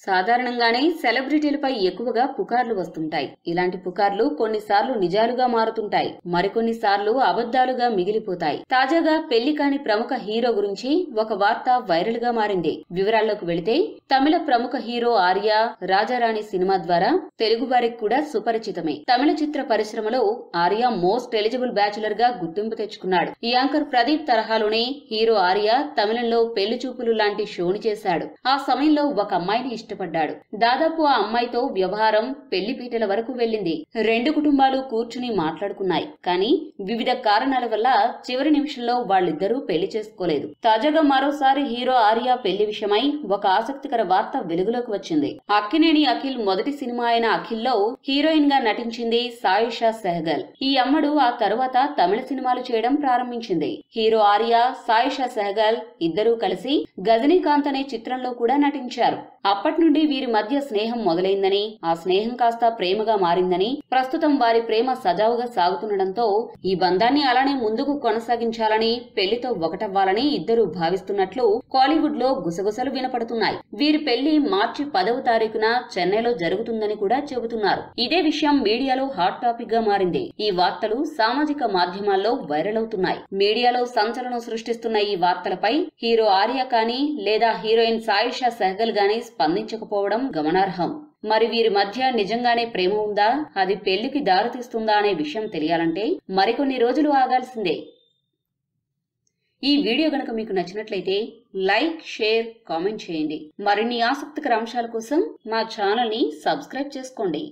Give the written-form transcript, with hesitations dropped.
సాధారణంగానే సెలబ్రిటీలపై ఎక్కువగా పుకార్లు వస్తుంటాయి. ఇలాంటి పుకార్లు కొన్నిసార్లు నిజాలుగా మారుతుంటాయి, మరికొన్నిసార్లు అబద్ధాలుగా మిగిలిపోతాయి. తాజాగా పెళ్లి కాని ప్రముఖ హీరో గురించి ఒక వార్త వైరల్ గా మారింది. వివరాల్లోకి వెళితే, తమిళ ప్రముఖ హీరో ఆర్య రాజారాణి సినిమా ద్వారా తెలుగు వారికి కూడా సుపరిచితమే. తమిళ చిత్ర పరిశ్రమలో ఆర్య మోస్ట్ ఎలిజిబుల్ బ్యాచులర్ గా గుర్తింపు తెచ్చుకున్నాడు. ఈ యాంకర్ ప్రదీప్ తరహాలోనే హీరో ఆర్య తమిళంలో పెళ్లి చూపులు లాంటి షోని చేశాడు. ఆ సమయంలో ఒక అమ్మాయిని ఇష్టపడ్డాడు. దాదాపు ఆ అమ్మాయితో వ్యవహారం పెళ్లి పీటల వరకు వెళ్లింది. రెండు కుటుంబాలు కూర్చుని మాట్లాడుకున్నాయి. కానీ వివిధ కారణాల వల్ల చివరి నిమిషంలో వాళ్ళిద్దరూ పెళ్లి చేసుకోలేదు. తాజాగా మరోసారి హీరో ఆర్య పెళ్లి విషయమై ఒక ఆసక్తికర వార్త వెలుగులోకి వచ్చింది. అక్కినేని అఖిల్ మొదటి సినిమా అయిన అఖిల్లో హీరోయిన్ గా నటించింది సాయిషా సెహగల్. ఈ అమ్మడు ఆ తరువాత తమిళ సినిమాలు చేయడం ప్రారంభించింది. హీరో ఆర్య, సాయిషా సెహగల్ ఇద్దరూ కలిసి గజనీకాంత్ అనే చిత్రంలో కూడా నటించారు. అప్పటి నుండి వీరి మధ్య స్నేహం మొదలైందని, ఆ స్నేహం కాస్త ప్రేమగా మారిందని, ప్రస్తుతం వారి ప్రేమ సజావుగా సాగుతుండటంతో ఈ బంధాన్ని అలానే ముందుకు కొనసాగించాలని, పెళ్లితో ఒకటవ్వాలని ఇద్దరూ భావిస్తున్నట్లు కాలీవుడ్ లో గుసగుసలు వినపడుతున్నాయి. వీరి పెళ్లి మార్చి 10వ తారీఖున చెన్నైలో జరుగుతుందని కూడా చెబుతున్నారు. ఇదే విషయం మీడియాలో హాట్ టాపిక్ గా మారింది. ఈ వార్తలు సామాజిక మాధ్యమాల్లో వైరల్ అవుతున్నాయి. మీడియాలో సంచలనం సృష్టిస్తున్న ఈ వార్తలపై హీరో ఆర్య కానీ లేదా హీరోయిన్ సాయిషా సెహగల్ గానీ స్పందించకపోవడం గమనార్హం. మరి వీరి మధ్య నిజంగానే ప్రేమ ఉందా, అది పెళ్లికి దారితీస్తుందా అనే విషయం తెలియాలంటే మరికొన్ని రోజులు ఆగాల్సిందే. ఈ వీడియో గనక మీకు నచ్చినట్లయితే లైక్, షేర్, కామెంట్ చేయండి. మరిన్ని ఆసక్తికర అంశాల కోసం మా ఛానల్ ని సబ్స్క్రైబ్ చేసుకోండి.